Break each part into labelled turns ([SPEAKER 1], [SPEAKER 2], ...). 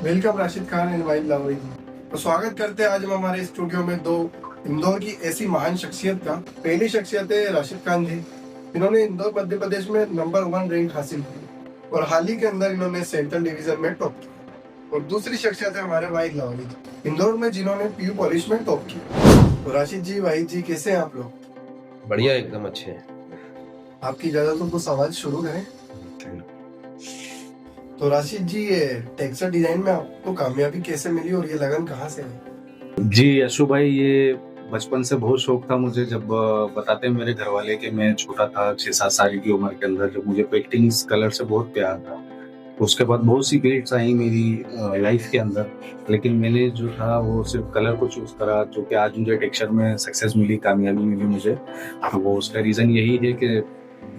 [SPEAKER 1] Welcome Rashid Khan and वाइल लाहौरी जी। तो स्वागत करते हैं आज हम हमारे स्टूडियो में दो इंदौर की ऐसी महान शख्सियत का। पहली शख्सियत है राशिद खान जी, इन्होंने इंदौर मध्य प्रदेश में नंबर 1 रैंक हासिल की और हाल ही के अंदर इन्होंने सेंट्रल डिवीजन में टॉप किया। और दूसरी शख्सियत है हमारे वाहिद लाहौरी जी, इंदौर में जिन्होंने पीयू पॉलिश में टॉप किया। तो राशिद जी, वाहिद जी, कैसे हैं आप लोग?
[SPEAKER 2] बढ़िया, एकदम अच्छे हैं।
[SPEAKER 1] आपकी इजाजत हो तो सवाल शुरू करें। तो राशिद जी, ये टेक्सटाइल डिजाइन में आपको कामयाबी कैसे मिली और ये लगन कहाँ से आई?
[SPEAKER 3] जी अशु भाई, ये बचपन से बहुत शौक था मुझे। जब बताते हैं मेरे घर वाले कि मैं छोटा था 6-7 साल की उम्र के अंदर, जब मुझे पेंटिंग्स कलर से बहुत प्यार था। उसके बाद बहुत सी फील्ड्स आई मेरी लाइफ के अंदर, लेकिन मैंने जो था वो सिर्फ कलर को चूज करा, जो कि आज मुझे टेक्सचर में सक्सेस मिली, कामयाबी मिली मुझे। तो वो उसका रीज़न यही है कि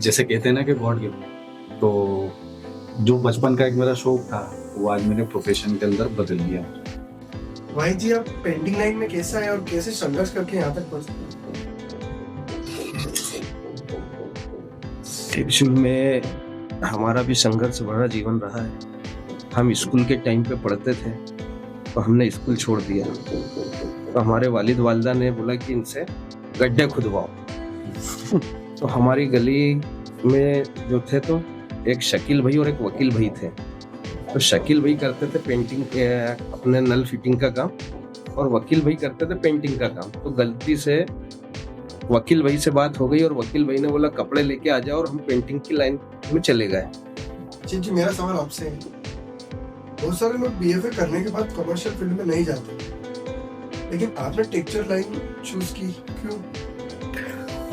[SPEAKER 3] जैसे कहते हैं ना कि गॉड गिफ्ट, तो जो बचपन का एक मेरा शौक था वो आज मैंने प्रोफेशन के अंदर बदल दिया।
[SPEAKER 1] भाई जी, आप पेंटिंग लाइन में कैसे आए और कैसे संघर्ष करके यहाँ तक पहुँचे?
[SPEAKER 2] एक्चुअली में हमारा भी संघर्ष भरा जीवन रहा है। हम स्कूल के टाइम पे पढ़ते थे तो हमने स्कूल छोड़ दिया, तो हमारे वालिद वालिदा ने बोला कि इनसे गड्ढे खुदवाओ। तो हमारी गली में जो थे तो एक शकील भाई और एक वकील भाई थे। तो शकील भाई करते थे पेंटिंग अपने नल फिटिंग का काम, और वकील भाई करते थे पेंटिंग का काम। तो गलती से वकील भाई से बात हो गई और वकील भाई ने बोला कपड़े लेके आ जाओ, और हम पेंटिंग की लाइन में चले गए।
[SPEAKER 1] जी, मेरा सवाल आपसे है, बहुत सारे लोग बीएफए करने के बाद कमर्शियल फील्ड में नहीं जाते, लेकिन आपने टेक्सचर लाइन चूज की, क्यों?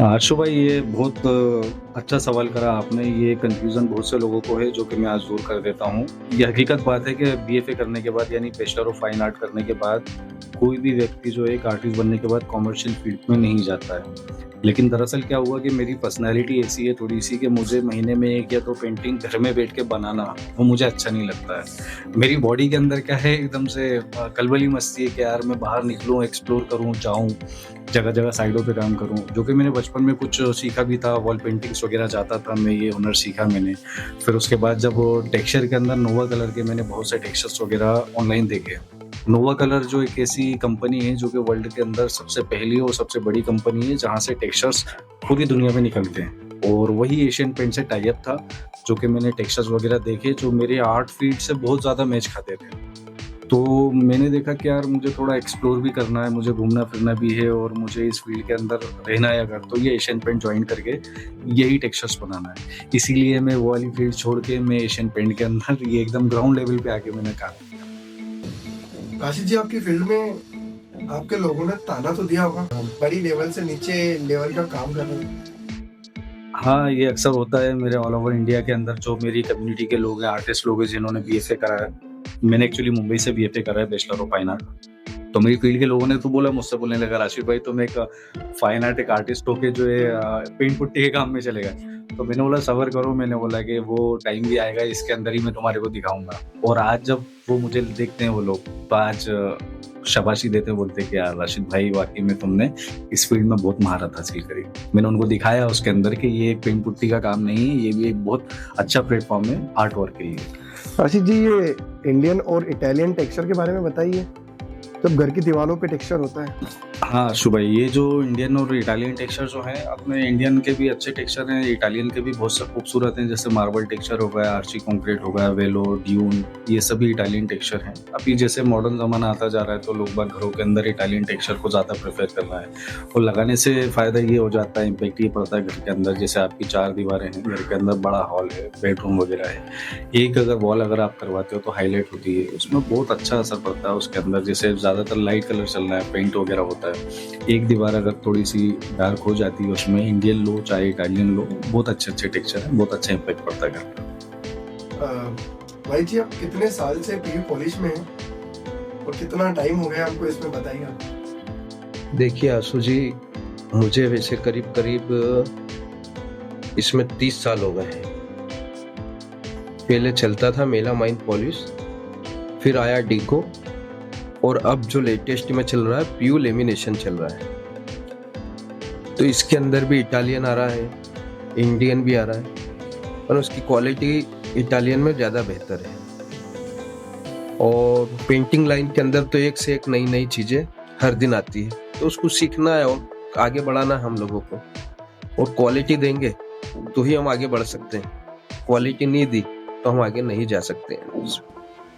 [SPEAKER 3] आशु भाई, ये बहुत अच्छा सवाल करा आपने। ये कंफ्यूजन बहुत से लोगों को है, जो कि मैं आज दूर कर देता हूँ। ये हकीकत बात है कि बीएफए करने के बाद, यानी बैचलर ऑफ फाइन आर्ट करने के बाद, कोई भी व्यक्ति जो एक आर्टिस्ट बनने के बाद कॉमर्शियल फील्ड में नहीं जाता है। लेकिन दरअसल क्या हुआ कि मेरी पर्सनैलिटी ऐसी है थोड़ी सी कि मुझे महीने में एक या दो पेंटिंग घर में बैठ के बनाना वो मुझे अच्छा नहीं लगता है। मेरी बॉडी के अंदर क्या है, एकदम से कलबली मस्ती है कि यार मैं बाहर निकलूँ, एक्सप्लोर करूँ, जाऊँ, जगह जगह साइडों पे काम करूँ। जो कि मैंने बचपन में कुछ सीखा भी था, वॉल पेंटिंग्स वगैरह जाता था मैं, ये हुनर सीखा मैंने। फिर उसके बाद जब टेक्सचर के अंदर नोवा कलर के मैंने बहुत से टेक्सचर्स वगैरह ऑनलाइन देखे। नोवा कलर जो एक ऐसी कंपनी है जो कि वर्ल्ड के अंदर सबसे पहली और सबसे बड़ी कंपनी है, जहाँ से टेक्सचर्स पूरी दुनिया में निकलते हैं, और वही एशियन पेंट से टाई अप था। जो कि मैंने टेक्सचर्स वगैरह देखे जो मेरे आर्ट फील्ड से बहुत ज़्यादा मैच खाते थे। तो मैंने देखा कि यार मुझे थोड़ा एक्सप्लोर भी करना है, मुझे घूमना फिरना भी है, और मुझे इस फील्ड के अंदर रहना है अगर, तो ये एशियन पेंट ज्वाइन करके यही टेक्सचर्स बनाना है। इसीलिए मैं वो वाली फील्ड छोड़ के मैं एशियन पेंट के अंदर ये एकदम ग्राउंड लेवल पे आके मैंने काम किया।
[SPEAKER 1] राशिद जी, आपकी फील्ड में आपके लोगों ने ताना तो दिया होगा, बड़ी लेवल से नीचे लेवल का काम कर रहे हैं।
[SPEAKER 3] हाँ, ये अक्सर होता है मेरे ऑल ओवर इंडिया के अंदर। जो मेरी कम्युनिटी के लोग हैं, आर्टिस्ट लोग हैं जिन्होंने बीएफए करा है, मैंने एक्चुअली मुंबई से बीएफए करा है, बैचलर ऑफ फाइन आर्ट। तो मेरी फील्ड के लोगों ने तो बोला, मुझसे बोलने लगा, राशिद भाई तुम एक फाइन आर्ट एक आर्टिस्ट होके जो है पेंट पुट्टी के काम में चले गए। तो मैंने बोला सबर करो, मैंने बोला कि वो टाइम भी आएगा, इसके अंदर ही मैं तुम्हारे को दिखाऊंगा। और आज जब वो मुझे देखते हैं वो लोग, तो आज शाबाशी देते बोलते कि यार राशिद भाई, वाकई में तुमने इस फील्ड में बहुत महारत हासिल करी। मैंने उनको दिखाया उसके अंदर कि ये पेंट पुट्टी का काम नहीं है, ये भी एक बहुत अच्छा प्लेटफॉर्म है आर्ट वर्क के लिए।
[SPEAKER 1] राशिद जी, ये इंडियन और इटालियन टेक्सचर के बारे में बताइए, जब घर की दीवारों पे टेक्सचर होता है।
[SPEAKER 3] हाँ शुभ भाई, ये जो इंडियन और इटालियन टेक्सचर जो है, अपने इंडियन के भी अच्छे टेक्सचर हैं, इटालियन के भी बहुत से खूबसूरत हैं, जैसे मार्बल टेक्सचर हो गया, आर्ची कंक्रीट हो गया, वेलो, ड्यून, ये सभी इटालियन टेक्सचर हैं। अभी जैसे मॉडर्न ज़माना आता जा रहा है तो लोग बाग घरों के अंदर इटालियन टेक्सचर को ज़्यादा प्रेफर कर रहा है, और लगाने से फ़ायदा ये हो जाता है, इम्पैक्ट ये पड़ता है घर के अंदर। जैसे आपकी 4 दीवारें हैं, घर के अंदर बड़ा हॉल है, बेडरूम वगैरह है, एक अगर वॉल अगर आप करवाते हो तो हाईलाइट होती है, उसमें बहुत अच्छा असर पड़ता है उसके अंदर। जैसे ज़्यादातर लाइट कलर चल रहा है, पेंट वगैरह होता है, एक दीवार अगर थोड़ी सी डार्क हो जाती है, उसमें इंडियन लो चाहे इटालियन लो, बहुत अच्छे टेक्सचर है, बहुत अच्छा इम्पैक्ट पड़ता है घर पर।
[SPEAKER 1] भाई जी, आप कितने साल से पीयू पॉलिश में हैं और कितना टाइम हो गया आपको इसमें, बताइए आप।
[SPEAKER 2] देखिए आशु जी, मुझे वैसे करीब करीब इसमें 30 साल हो गए हैं। पहले चलता था मेला माइन पॉलिश, फिर आया डीको, और अब जो लेटेस्ट में चल रहा है पीयू लेमिनेशन चल रहा है। तो इसके अंदर भी इटालियन आ रहा है, इंडियन भी आ रहा है, और उसकी क्वालिटी इटालियन में ज़्यादा बेहतर है। और पेंटिंग लाइन के अंदर तो एक से एक नई नई चीजें हर दिन आती है, तो उसको सीखना है और आगे बढ़ाना है हम लोगों को। और क्वालिटी देंगे तो ही हम आगे बढ़ सकते हैं, क्वालिटी नहीं दी तो हम आगे नहीं जा सकते हैं।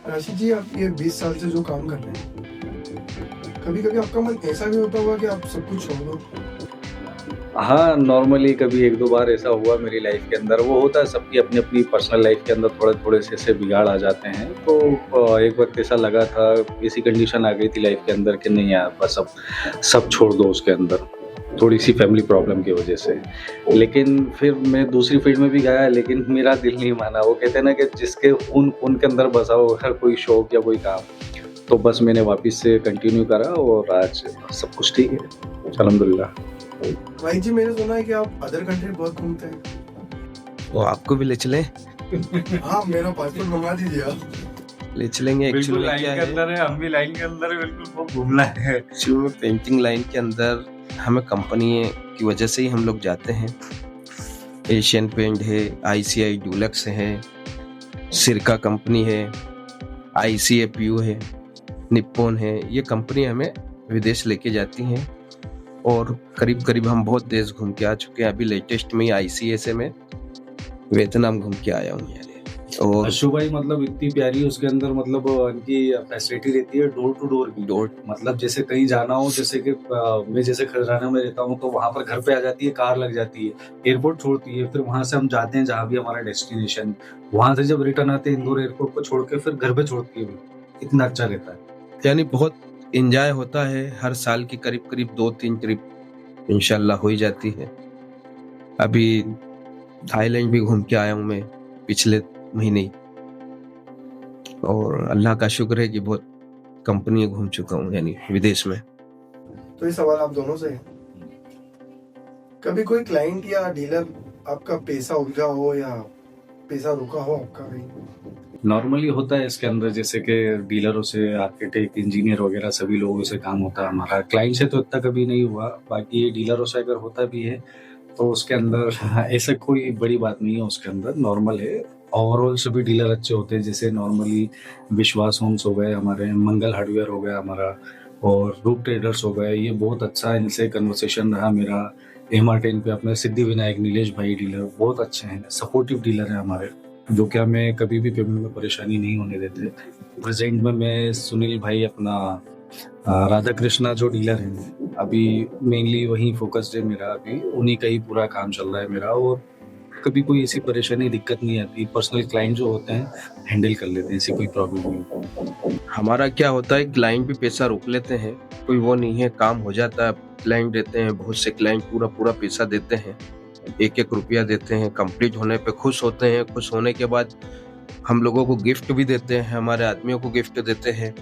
[SPEAKER 1] राशिद जी, आप ये 20 साल से जो काम कर रहे हैं, कभी कभी आपका मन ऐसा भी होता होगा कि आप सब कुछ छोड़ दो?
[SPEAKER 3] हाँ, नॉर्मली कभी 1-2 बार ऐसा हुआ मेरी लाइफ के अंदर। वो होता है सबकी अपनी-अपनी पर्सनल लाइफ के अंदर थोड़े-थोड़े से ऐसे बिगाड़ आ जाते हैं। तो एक वक़्त ऐसा लगा था, ऐसी कंडीशन आ गई थी लाइफ के अंदर कि नहीं यार बस अब सब छोड़ दो उसके अंदर, थोड़ी-सी फैमिली प्रॉब्लम की वजह से। लेकिन फिर मैं दूसरी फील्ड में भी गया, लेकिन मेरा दिल नहीं माना। वो कहते हैं ना कि जिसके खून के अंदर बसा हो अगर कोई शौक या कोई काम, तो बस मैंने वापस से कंटिन्यू करा और आज सब कुछ ठीक है, अल्हम्दुलिल्लाह।
[SPEAKER 1] भाई जी, मैंने सुना है कि आप अदर कंट्री बहुत घूमते हैं।
[SPEAKER 2] वो आपको भी ले चलें?
[SPEAKER 1] हाँ, मेरा पासपोर्ट मंगवा दीजिए आप।
[SPEAKER 2] ले चलेंगे।
[SPEAKER 3] बिल्कुल
[SPEAKER 2] एक्चुअली
[SPEAKER 3] लाइन
[SPEAKER 2] क्या
[SPEAKER 3] के
[SPEAKER 2] है,
[SPEAKER 3] अंदर है, हम भी लाइन के अंदर है, बिल्कुल वो घूमना है।
[SPEAKER 2] एक्चुअली में पेंटिंग लाइन के अंदर हमें कंपनी की वजह से ही हम लोग जाते हैं। एशियन पेंट है, ICI डुलक्स है, सिरका कंपनी है, ICAPU है, निप्पॉन है, ये कंपनी हमें विदेश लेके जाती हैं। और करीब करीब हम बहुत देश घूम के आ चुके हैं। अभी लेटेस्ट में ICSA में वियतनाम घूम के आया हूँ यार। और
[SPEAKER 3] अशु भाई मतलब इतनी प्यारी उसके अंदर मतलब उनकी फैसिलिटी रहती है डोर टू डोर की। मतलब जैसे कहीं जाना हो, जैसे कि मैं जैसे खजराना में रहता हूँ तो वहाँ पर घर पे आ जाती है, कार लग जाती है, एयरपोर्ट छोड़ती है, फिर वहाँ से हम जाते हैं जहाँ भी हमारा डेस्टिनेशन, वहाँ से जब रिटर्न आते हैं इंदौर एयरपोर्ट को छोड़ के फिर घर पे छोड़ती है। इतना अच्छा रहता है,
[SPEAKER 2] यानी बहुत एंजॉय होता है। हर साल की करीब करीब 2-3 ट्रिप इंशाल्लाह हो ही जाती है। अभी थाईलैंड भी घूम के आया हूँ मैं पिछले महीने, और अल्लाह का शुक्र है कि बहुत कंपनी घूम चुका हूँ यानी विदेश में।
[SPEAKER 1] तो ये सवाल आप दोनों से है। कभी कोई क्लाइंट या डीलर आपका पैसा उलझा हो या पैसा रुका हो आपका कहीं?
[SPEAKER 3] नॉर्मली होता है इसके अंदर, जैसे कि डीलरों से, आर्किटेक्ट, इंजीनियर वगैरह सभी लोगों से काम होता है हमारा। क्लाइंट से तो इतना कभी नहीं हुआ, बाकी डीलरों से अगर होता भी है तो उसके अंदर ऐसा कोई बड़ी बात नहीं है, उसके अंदर नॉर्मल है। ओवरऑल सभी डीलर अच्छे होते हैं, जैसे नॉर्मली विश्वास होम्स हो गए हमारे, मंगल हार्डवेयर हो गया हमारा, और रूप ट्रेडर्स हो गए, ये बहुत अच्छा इनसे कन्वर्सेशन रहा मेरा। MR10 पे अपने सिद्धि विनायक नीलेश भाई डीलर बहुत अच्छे हैं, सपोर्टिव डीलर हैं हमारे, जो कि हमें कभी भी पेमेंट में परेशानी नहीं होने देते। प्रेजेंट में मैं सुनील भाई अपना राधा कृष्णा जो डीलर हैं, अभी मेनली वहीं फोकस्ड है मेरा, अभी उन्हीं का ही पूरा काम चल रहा है मेरा, और कभी कोई ऐसी परेशानी दिक्कत नहीं आती। पर्सनल क्लाइंट जो होते हैं हैंडल कर लेते हैं, ऐसी कोई प्रॉब्लम नहीं।
[SPEAKER 2] हमारा क्या होता है, क्लाइंट भी पैसा रोक लेते हैं, कोई वो नहीं है, काम हो जाता है। क्लाइंट देते हैं, बहुत से क्लाइंट पूरा पैसा देते हैं, 1-1 रुपया देते हैं, कंप्लीट होने पे खुश होते हैं। खुश होने के बाद हम लोगों को गिफ्ट भी देते हैं, हमारे आदमियों को गिफ्ट देते हैं।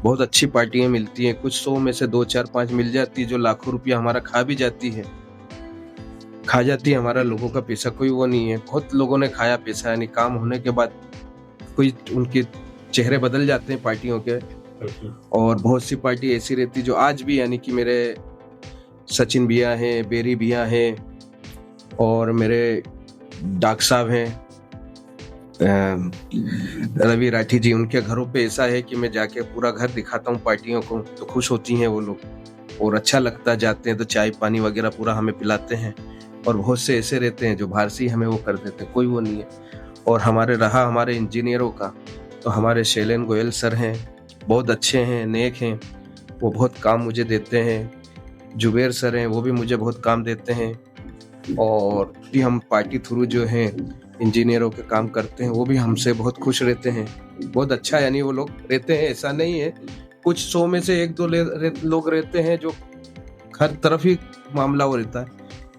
[SPEAKER 2] बहुत अच्छी पार्टियां मिलती हैं, कुछ 100 में से 2, 4, 5 मिल जाती है, जो लाखों रुपया हमारा खा जाती है हमारा लोगों का पैसा। कोई वो नहीं है, बहुत लोगों ने खाया पैसा, यानी काम होने के बाद कोई उनके चेहरे बदल जाते हैं पार्टियों के। और बहुत सी पार्टी ऐसी रहती जो आज भी, यानी कि मेरे सचिन भैया हैं, बेरी भैया हैं, और मेरे डॉक्टर साहब हैं रवि राठी जी, उनके घरों पे ऐसा है कि मैं जाके पूरा घर दिखाता हूँ पार्टियों को, तो खुश होती हैं वो लोग और अच्छा लगता है। जाते हैं तो चाय पानी वगैरह पूरा हमें पिलाते हैं। और बहुत से ऐसे रहते हैं जो बाहर से ही हमें वो कर देते हैं, कोई वो नहीं है। और हमारे इंजीनियरों का, तो हमारे शैलेन गोयल सर हैं, बहुत अच्छे हैं, नेक हैं, वो बहुत काम मुझे देते हैं। जुबेर सर हैं, वो भी मुझे बहुत काम देते हैं। और भी हम पार्टी थ्रू जो हैं इंजीनियरों के काम करते हैं, वो भी हमसे बहुत खुश रहते हैं, बहुत अच्छा यानी वो लोग रहते हैं। ऐसा नहीं है, कुछ 100 में से 1-2 लोग रहते हैं जो हर तरफ ही मामला वो रहता है।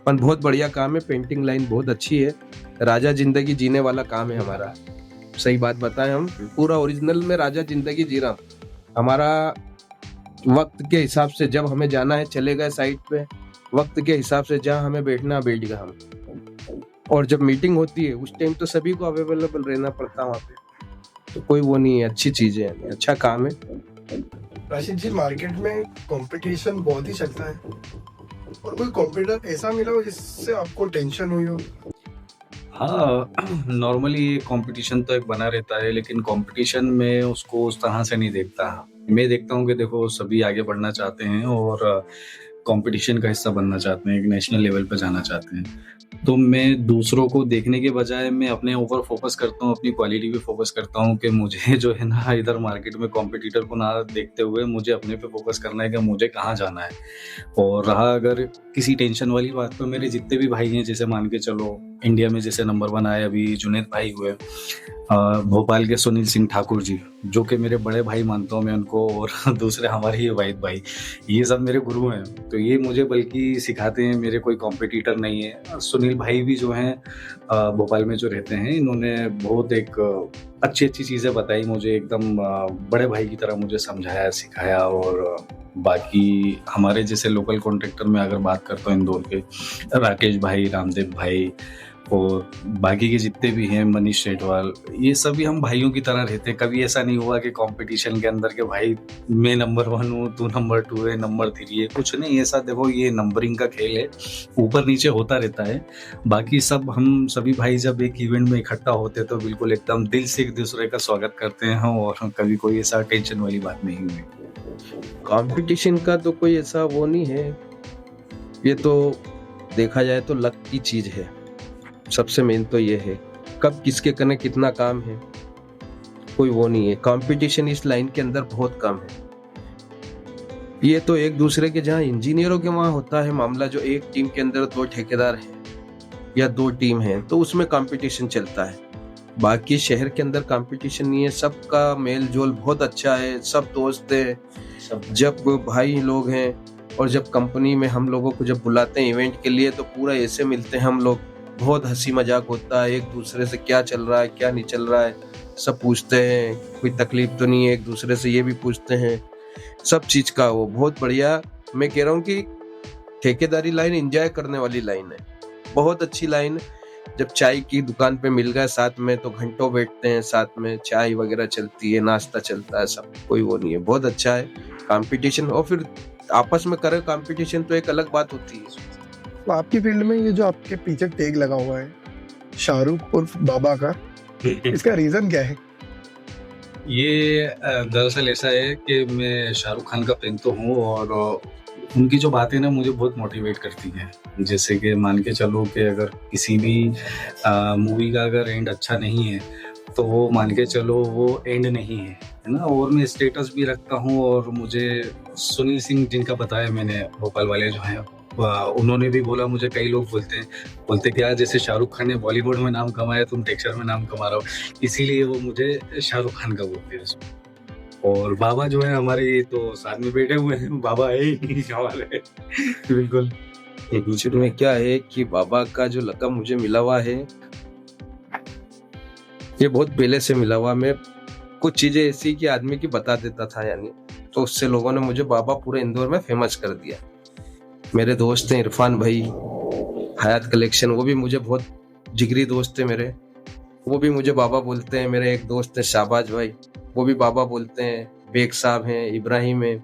[SPEAKER 2] पर बहुत बढ़िया काम है, पेंटिंग लाइन बहुत अच्छी है, राजा जिंदगी जीने वाला काम है हमारा। सही बात बताएं, हम पूरा ओरिजिनल में राजा जिंदगी जी रहा हूँ। हमारा वक्त के हिसाब से जब हमें जाना है चले गए साइट पे, वक्त के हिसाब से जहाँ हमें बैठना बैठ गए हम। और जब मीटिंग होती है उस टाइम तो सभी को अवेलेबल रहना पड़ता है वहाँ पे, तो कोई वो नहीं है, अच्छी चीज है, अच्छा काम है।
[SPEAKER 1] राशिद जी, मार्केट में कंपटीशन बहुत ही चलता है, और कोई कॉम्पिटिटर ऐसा मिला हो जिससे आपको टेंशन हुई हो?
[SPEAKER 3] हाँ, नॉर्मली ये कंपटीशन तो एक बना रहता है, लेकिन कंपटीशन में उसको उस तरह से नहीं देखता। मैं देखता हूँ कि देखो सभी आगे बढ़ना चाहते हैं और कंपटीशन का हिस्सा बनना चाहते हैं, एक नेशनल लेवल पे जाना चाहते हैं। तो मैं दूसरों को देखने के बजाय मैं अपने ऊपर फोकस करता हूँ, अपनी क्वालिटी पे फोकस करता हूँ कि मुझे जो है ना इधर मार्केट में कॉम्पिटिटर को ना देखते हुए मुझे अपने पे फोकस करना है कि मुझे कहाँ जाना है। और रहा अगर किसी टेंशन वाली बात, तो मेरे जितने भी भाई हैं, जैसे मान के चलो इंडिया में जैसे नंबर 1 आए अभी जुनैद भाई हुए, भोपाल के सुनील सिंह ठाकुर जी, जो कि मेरे बड़े भाई मानता हूँ मैं उनको, और दूसरे हमारे ही वाहिद भाई, ये सब मेरे गुरु हैं। तो ये मुझे बल्कि सिखाते हैं, मेरे कोई कॉम्पिटिटर नहीं है। सुनील भाई भी जो हैं भोपाल में जो रहते हैं, इन्होंने बहुत एक अच्छी अच्छी चीज़ें बताई मुझे, एकदम बड़े भाई की तरह मुझे समझाया, सिखाया। और बाकी हमारे जैसे लोकल कॉन्ट्रैक्टर में अगर बात करता हूँ इंदौर के, राकेश भाई, रामदेव भाई और बाकी के जितने भी हैं, मनीष सेठवाल, ये सभी हम भाइयों की तरह रहते हैं। कभी ऐसा नहीं हुआ कि कंपटीशन के अंदर के भाई मैं नंबर 1 हूँ, तू नंबर 2 है, नंबर 3 है, कुछ नहीं ऐसा। देखो ये नंबरिंग का खेल है, ऊपर नीचे होता रहता है। बाकी सब हम सभी भाई जब एक इवेंट में इकट्ठा होते तो बिल्कुल एकदम दिल से एक दूसरे का स्वागत करते हैं, और कभी कोई ऐसा टेंशन वाली बात नहीं हुई।
[SPEAKER 2] कंपटीशन का तो कोई ऐसा वो नहीं है, ये तो देखा जाए तो लक की चीज है। सबसे मेन तो ये है, कब किसके कने कितना काम है कोई वो नहीं है। कंपटीशन इस लाइन के अंदर बहुत कम है। ये तो एक दूसरे के, जहाँ इंजीनियरों के वहाँ होता है मामला, जो एक टीम के अंदर 2 ठेकेदार हैं या 2 टीम हैं तो उसमें कंपटीशन चलता है। बाकी शहर के अंदर कंपटीशन नहीं है, सबका मेल जोल बहुत अच्छा है, सब दोस्त है। जब भाई लोग हैं और जब कंपनी में हम लोगों को जब बुलाते हैं इवेंट के लिए तो पूरा ऐसे मिलते हैं हम लोग, बहुत हंसी मजाक होता है, एक दूसरे से क्या चल रहा है क्या नहीं चल रहा है सब पूछते हैं, कोई तकलीफ तो नहीं है, एक दूसरे से ये भी पूछते हैं, सब चीज का वो बहुत बढ़िया। मैं कह रहा हूँ कि ठेकेदारी लाइन एंजॉय करने वाली लाइन है, बहुत अच्छी लाइन। जब चाय की दुकान पे मिल गए साथ में तो घंटों बैठते हैं साथ में, चाय वगैरह चलती है, नाश्ता चलता है, सब कोई वो नहीं है, बहुत अच्छा है कंपटीशन। और फिर आपस में करे कंपटीशन तो एक अलग बात होती है।
[SPEAKER 1] तो आपकी फील्ड में ये जो आपके पीछे टैग लगा हुआ है शाहरुख उर्फ बाबा का, इसका रीजन क्या है?
[SPEAKER 3] ये दरअसल ऐसा है कि मैं शाहरुख खान का फैन तो हूँ, और उनकी जो बातें ना मुझे बहुत मोटिवेट करती हैं। जैसे कि मान के चलो कि अगर किसी भी मूवी का अगर एंड अच्छा नहीं है तो वो मान के चलो वो एंड नहीं है ना। और मैं स्टेटस भी रखता हूँ, और मुझे सुनील सिंह जिनका बताया मैंने, भोपाल वाले जो हैं, उन्होंने भी बोला, मुझे कई लोग बोलते कि यार जैसे शाहरुख खान ने बॉलीवुड में नाम कमाया तुम टेक्सचर में नाम कमा रहा हो, इसीलिए वो मुझे शाहरुख खान का बोलते हैं। और बाबा जो है हमारे, ये तो साथ में बैठे हुए हैं, बाबा है ही हमारे। बिल्कुल।
[SPEAKER 2] एक्चुअली में क्या है कि बाबा का जो लक़ब मुझे मिला हुआ है ये बहुत पहले से मिला हुआ। मैं कुछ चीजें ऐसी कि आदमी की बता देता था यानी, तो उससे लोगों ने मुझे बाबा पूरे इंदौर में फेमस कर दिया। मेरे दोस्त हैं इरफान भाई, हयात कलेक्शन, वो भी मुझे बहुत जिगरी दोस्त थे मेरे, वो भी मुझे बाबा बोलते हैं। मेरे एक दोस्त है शाहबाज भाई, वो भी बाबा बोलते हैं। बेग साहब हैं, इब्राहिम है,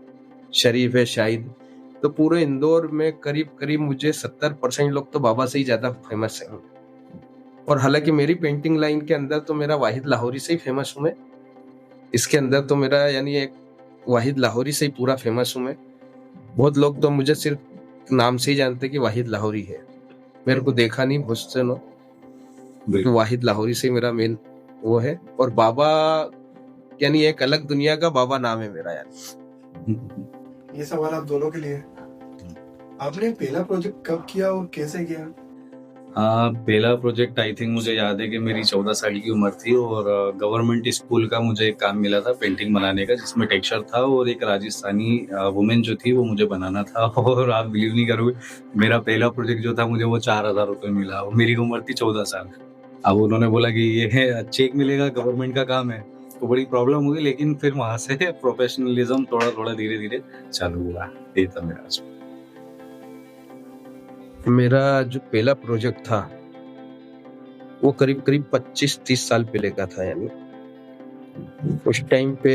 [SPEAKER 2] शरीफ है, शाहिद। तो पूरे इंदौर में करीब करीब मुझे 70% लोग तो बाबा से ही ज्यादा फेमस हैं। और हालांकि मेरी पेंटिंग लाइन के अंदर तो मेरा वाहिद लाहौरी से ही फेमस हूँ मैं, इसके अंदर तो मेरा यानी एक वाहिद लाहौरी से ही पूरा फेमस हूँ मैं। बहुत लोग तो मुझे सिर्फ नाम से ही जानते कि वाहिद लाहौरी है, मेरे को देखा नहीं बहुत से लोग, तो वाहिद लाहौरी से मेरा मेन वो है। और बाबा यानी एक अलग दुनिया का बाबा नाम है मेरा यार।
[SPEAKER 1] ये सवाल आप दोनों के लिए। आपने पहला प्रोजेक्ट कब किया और कैसे किया?
[SPEAKER 3] पहला प्रोजेक्ट आई थिंक मुझे याद है कि मेरी 14 साल की उम्र थी, और गवर्नमेंट स्कूल का मुझे एक काम मिला था पेंटिंग बनाने का, जिसमें टेक्सचर था और एक राजस्थानी वुमेन जो थी वो मुझे बनाना था। और आप बिलीव नहीं करोगे, मेरा पहला प्रोजेक्ट जो था मुझे वो 4000 रुपये मिला, और मेरी उम्र थी 14 साल। अब उन्होंने बोला कि ये है चेक मिलेगा, गवर्नमेंट का काम है, तो बड़ी प्रॉब्लम हुई। लेकिन फिर वहां से प्रोफेशनलिज्म थोड़ा थोड़ा धीरे धीरे चालू हुआ। ये था
[SPEAKER 2] मेरा जो पहला प्रोजेक्ट था वो करीब करीब 25-30 साल पहले का था। यानी उस टाइम पे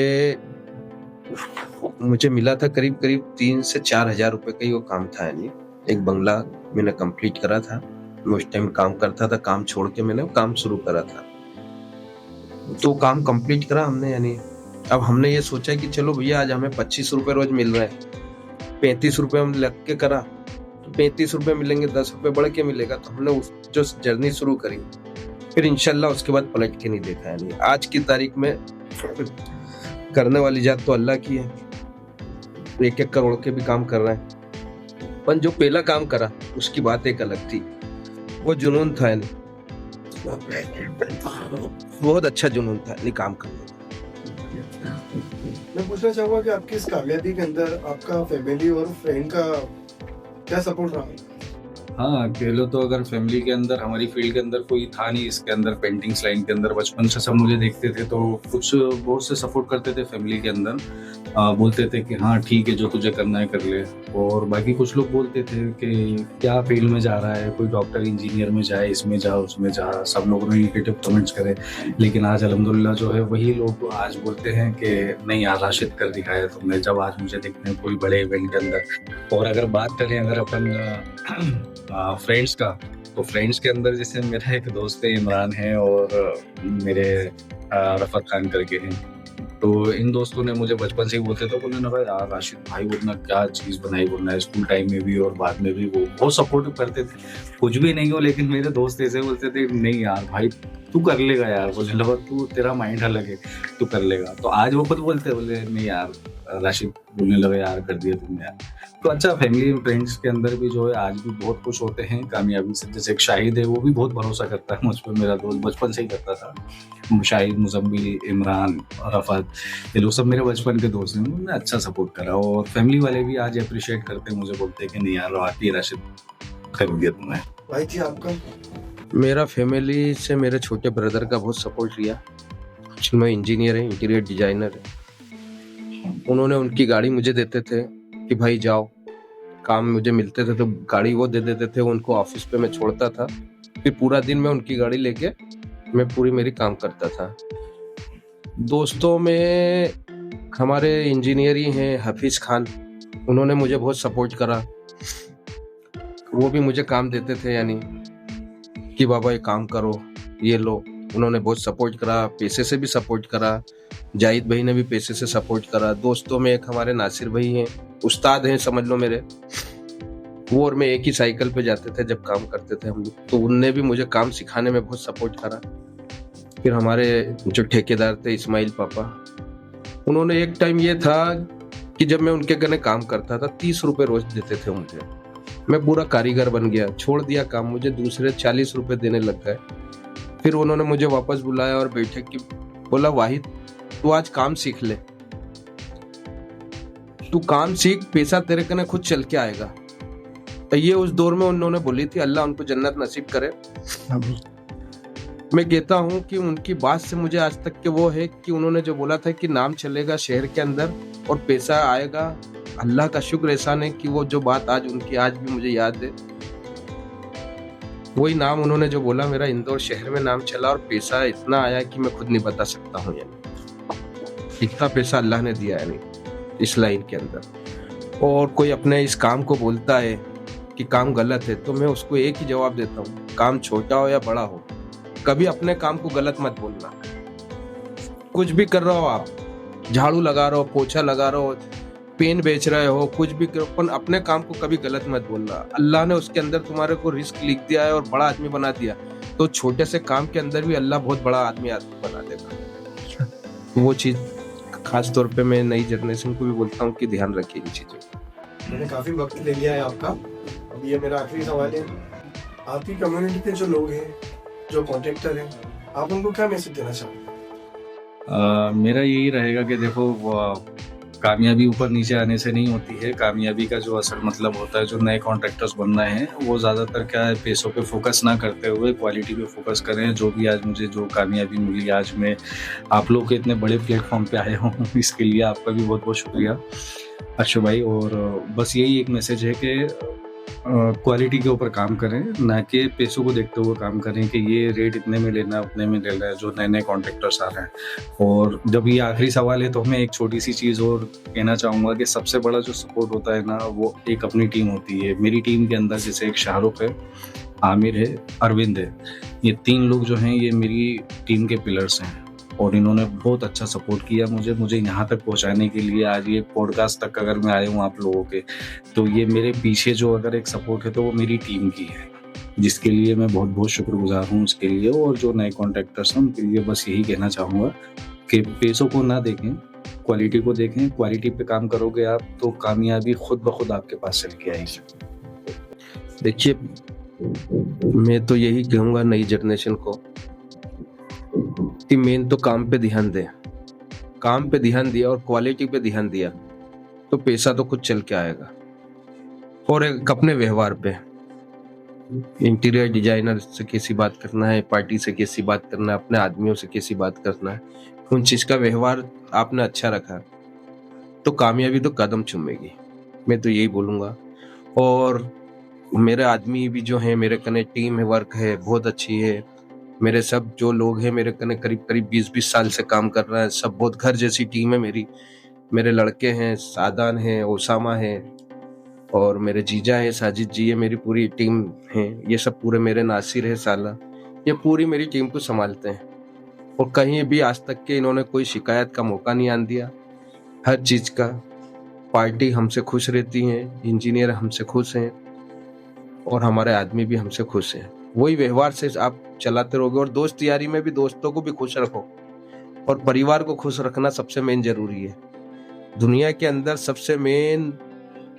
[SPEAKER 2] मुझे मिला था करीब करीब 3 से 4 हजार रुपए का ही वो काम था। यानी एक बंगला मैंने कंप्लीट करा था, मैं उस टाइम काम करता था, काम छोड़ के मैंने काम शुरू करा था। तो काम कंप्लीट करा हमने, यानी अब हमने ये सोचा कि चलो भैया आज हमें 25 रुपए रोज मिल रहे हैं, 35 रुपए हम लग के करा तो 35 रुपए मिलेंगे, 10 रुपए बढ़ के मिलेगा। तो हमने उस जो जर्नी शुरू करी, फिर इंशाल्लाह उसके बाद पलट के नहीं देखा। यानी आज की तारीख में करने वाली जात तो अल्लाह की है, 1-1 करोड़ के भी काम कर रहे हैं। पर जो पहला काम करा उसकी बात एक अलग थी, वो जुनून था, यानी बहुत अच्छा जुनून था यानी काम करने का।
[SPEAKER 1] मैं पूछना चाहूंगा कि आपकी इस कामयाबी के अंदर आपका फैमिली और फ्रेंड का क्या सपोर्ट रहा?
[SPEAKER 3] हाँ, कह लो तो अगर फैमिली के अंदर, हमारी फील्ड के अंदर कोई था नहीं इसके अंदर, पेंटिंग्स लाइन के अंदर बचपन से सब मुझे देखते थे, तो कुछ बहुत से सपोर्ट करते थे फैमिली के अंदर। बोलते थे कि हाँ ठीक है, जो तुझे करना है कर ले। और बाकी कुछ लोग बोलते थे कि क्या फील्ड में जा रहा है, कोई डॉक्टर इंजीनियर में जाए, इसमें जा उसमें जा, सब लोगों ने नेगेटिव कमेंट्स करे। लेकिन आज अल्हम्दुलिल्लाह जो है वही लोग आज बोलते हैं कि नहीं यार राशिद कर दिखाया तुमने, जब आज मुझे देखते हैं कोई बड़े इवेंट के अंदर। और अगर बात करें अगर अपन फ्रेंड्स का, तो फ्रेंड्स के अंदर जैसे मेरा एक दोस्त है इमरान है, और मेरे रफत खान करके हैं। तो इन दोस्तों ने मुझे बचपन से ही बोलते थे, बोलने लगा यार राशिद भाई बोलना क्या चीज़ बनाई, बोलना है स्कूल टाइम में भी और बाद में भी वो बहुत सपोर्ट करते थे। कुछ भी नहीं हो लेकिन मेरे दोस्त ऐसे बोलते थे नहीं यार भाई तू कर लेगा यार, बोलने लगा तू, तेरा माइंड अलग है, तू कर लेगा। तो आज वो खुद बोलते बोले नहीं यार राशिद, बोलने लगा यार कर दिया तुमने यार। तो अच्छा, फैमिली फ्रेंड्स के अंदर भी जो है आज भी बहुत खुश होते हैं कामयाबी से। जैसे एक शाहिद है, वो भी बहुत भरोसा करता है मुझ पर, मेरा दोस्त बचपन से ही करता था। शाहिद, मुजम्मिल, इमरान, रफत, ये लोग सब मेरे बचपन के दोस्त हैं, उन्होंने अच्छा सपोर्ट करा। और फैमिली वाले भी आज अप्रिशिएट करते हैं मुझे, बोलते हैं कि नहीं यार वाकई राशिद कर दिया तुमने।
[SPEAKER 1] भाई जी आपका?
[SPEAKER 2] मेरा फैमिली से मेरे छोटे ब्रदर का बहुत सपोर्ट लिया। में इंजीनियर है, इंटीरियर डिजाइनर है। उन्होंने उनकी गाड़ी मुझे देते थे कि भाई जाओ, काम मुझे मिलते थे तो गाड़ी वो दे देते थे, उनको ऑफिस पे मैं छोड़ता था, फिर पूरा दिन मैं उनकी गाड़ी लेके मैं पूरी मेरी काम करता था। दोस्तों में हमारे इंजीनियर ही हैं हफीज खान, उन्होंने मुझे बहुत सपोर्ट करा। वो भी मुझे काम देते थे, यानी कि बाबा ये काम करो, ये लो। उन्होंने बहुत सपोर्ट करा, पैसे से भी सपोर्ट करा। जाहिद भाई ने भी पैसे से सपोर्ट करा। दोस्तों में एक हमारे नासिर भाई हैं, उस्ताद हैं समझ लो मेरे, वो और मैं एक ही साइकिल पे जाते थे जब काम करते थे हम लोग, तो उनने भी मुझे काम सिखाने में बहुत सपोर्ट करा। फिर हमारे जो ठेकेदार थे इस्माइल पापा, उन्होंने एक टाइम ये था कि जब मैं उनके गने काम करता था 30 रुपए रोज देते थे मुझे, मैं पूरा कारीगर बन गया, छोड़ दिया काम, मुझे दूसरे 40 रुपए देने लग गए। फिर उन्होंने मुझे वापस बुलाया और बैठक की, बोला वाहिद तू आज काम सीख ले, तू काम सीख, पैसा तेरे कने खुद चल के आएगा। तो ये उस दौर में उन्होंने बोली थी, अल्लाह उनको जन्नत नसीब करे। मैं कहता हूँ कि उनकी बात से मुझे आज तक के वो है कि उन्होंने जो बोला था कि नाम चलेगा शहर के अंदर और पैसा आएगा, अल्लाह का शुक्र एहसान है कि वो जो बात आज उनकी आज भी मुझे याद है। वही नाम उन्होंने जो बोला, मेरा इंदौर शहर में नाम चला और पैसा इतना आया कि मैं खुद नहीं बता सकता हूँ, यानी इतना पैसा अल्लाह ने दिया यानी इस लाइन के अंदर। और कोई अपने इस काम को बोलता है कि काम गलत है, तो मैं उसको एक ही जवाब देता हूँ, काम छोटा हो या बड़ा हो, कभी अपने काम को गलत मत बोलना। कुछ भी कर रहे हो आप, झाड़ू लगा रहे हो, पोछा लगा रहे हो, पेन बेच रहे हो, कुछ भी करो, पर अपने काम को कभी गलत मत बोलना। अल्लाह ने उसके अंदर तुम्हारे को रिस्क लिख दिया है और बड़ा आदमी बना दिया, तो छोटे से काम के अंदर भी अल्लाह बहुत बड़ा आदमी बना देगा। वो चीज खास तौर पे मैं नई जनरेशन को भी बोलता हूँ कि ध्यान रखिए इन चीजों।
[SPEAKER 1] मैंने काफी वक्त ले लिया है आपका, अब ये मेरा आखिरी सवाल है, आपकी कम्युनिटी के जो लोग हैं, जो कॉन्ट्रैक्टर हैं, आप उनको क्या मैसेज देना चाहोगे?
[SPEAKER 3] मेरा यही रहेगा कि देखो कामयाबी ऊपर नीचे आने से नहीं होती है। कामयाबी का जो असल मतलब होता है, जो नए कॉन्ट्रैक्टर्स बनना है वो ज़्यादातर क्या है, पैसों पे फोकस ना करते हुए क्वालिटी पे फोकस करें। जो भी आज मुझे जो कामयाबी मिली, आज मैं आप लोग के इतने बड़े प्लेटफॉर्म पे आया हूँ, इसके लिए आपका भी बहुत बहुत शुक्रिया अक्षय भाई। और बस यही एक मैसेज है कि क्वालिटी के ऊपर काम करें, ना कि पैसों को देखते हुए काम करें कि ये रेट इतने में लेना है उतने में लेना है, जो नए नए कॉन्ट्रैक्टर्स आ रहे हैं। और जब ये आखिरी सवाल है तो मैं एक छोटी सी चीज़ और कहना चाहूँगा कि सबसे बड़ा जो सपोर्ट होता है ना, वो एक अपनी टीम होती है। मेरी टीम के अंदर जैसे एक शाहरुख है, आमिर है, अरविंद है। ये 3 लोग जो हैं ये मेरी टीम के पिलर्स हैं और इन्होंने बहुत अच्छा सपोर्ट किया मुझे यहाँ तक पहुँचाने के लिए। आज ये पॉडकास्ट तक अगर मैं आया हूँ आप लोगों के, तो ये मेरे पीछे जो अगर एक सपोर्ट है तो वो मेरी टीम की है, जिसके लिए मैं बहुत बहुत शुक्रगुजार हूँ उसके लिए। और जो नए कॉन्ट्रैक्टर्स हैं उनके लिए बस यही कहना चाहूँगा कि पैसों को ना देखें, क्वालिटी को देखें। क्वालिटी पे काम करोगे आप तो कामयाबी खुद ब खुद आपके पास चल के आएगी।
[SPEAKER 2] देखिए, मैं तो यही कहूँगा नई जनरेशन को कि मेन तो काम पे ध्यान दें। काम पे ध्यान दिया और क्वालिटी पे ध्यान दिया तो पैसा तो खुद चल के आएगा। और एक अपने व्यवहार पे, इंटीरियर डिजाइनर से कैसी बात करना है, पार्टी से कैसी बात करना है, अपने आदमियों से कैसी बात करना है, उन चीज का व्यवहार आपने अच्छा रखा तो कामयाबी तो कदम चूमेगी। मैं तो यही बोलूँगा। और मेरे आदमी भी जो है, मेरे कने टीम है, वर्क है, बहुत अच्छी है। मेरे सब जो लोग हैं मेरे कने करीब करीब 20-20 साल से काम कर रहे हैं। सब बहुत घर जैसी टीम है मेरी। मेरे लड़के हैं, सादान है, ओसामा है, और मेरे जीजा है, साजिद जी है, मेरी पूरी टीम है। ये सब पूरे मेरे नासिर है, साला, ये पूरी मेरी टीम को संभालते हैं। और कहीं भी आज तक के इन्होंने कोई शिकायत का मौका नहीं आन दिया। हर चीज का पार्टी हमसे खुश रहती है, इंजीनियर हमसे खुश हैं और हमारे आदमी भी हमसे खुश हैं। वही व्यवहार से आप चलाते रहोगे। और दोस्त यारी में भी दोस्तों को भी खुश रखो और परिवार को खुश रखना सबसे मेन जरूरी है। दुनिया के अंदर सबसे मेन,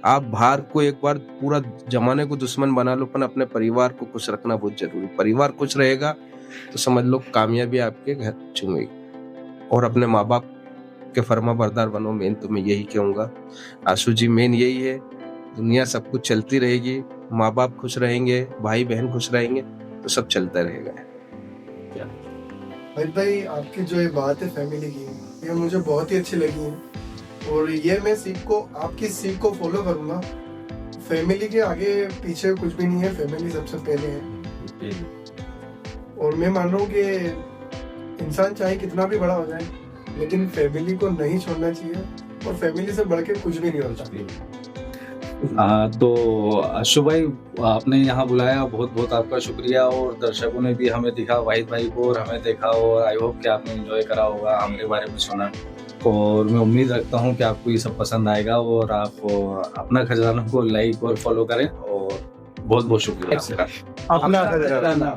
[SPEAKER 2] आप बाहर को एक बार पूरा जमाने को दुश्मन बना लो, पर अपने परिवार को खुश रखना बहुत जरूरी। परिवार खुश रहेगा तो समझ लो कामयाबी आपके घर चूमेगी। और अपने माँ बाप के फर्मा बरदार बनो। मेन तो मैं यही कहूँगा आशु जी, मेन यही है। दुनिया सब कुछ चलती रहेगी, माँ बाप खुश रहेंगे, भाई बहन खुश रहेंगे तो सब चलता रहेगा।
[SPEAKER 1] भाई आपकी जो ये बात है फैमिली की, ये मुझे बहुत ही अच्छी लगी है और ये मैं आपकी सीख को फॉलो करूंगा। फैमिली के आगे पीछे कुछ भी नहीं है, फैमिली सबसे पहले है। और मैं मान रहा हूँ कि इंसान चाहे कितना भी बड़ा हो जाए लेकिन फैमिली को नहीं छोड़ना चाहिए और फैमिली से बढ़ के कुछ भी नहीं होता।
[SPEAKER 3] तो अशु भाई, आपने यहाँ बुलाया, बहुत बहुत आपका शुक्रिया। और दर्शकों ने भी हमें दिखा, वाहिद भाई को, और हमें देखा, और आई होप कि आपने एंजॉय करा होगा, हमारे बारे में सुना। और मैं उम्मीद रखता हूँ कि आपको ये सब पसंद आएगा और आप अपना खजाना को लाइक और फॉलो करें। और बहुत बहुत शुक्रिया आपका।
[SPEAKER 1] अपना खजाना।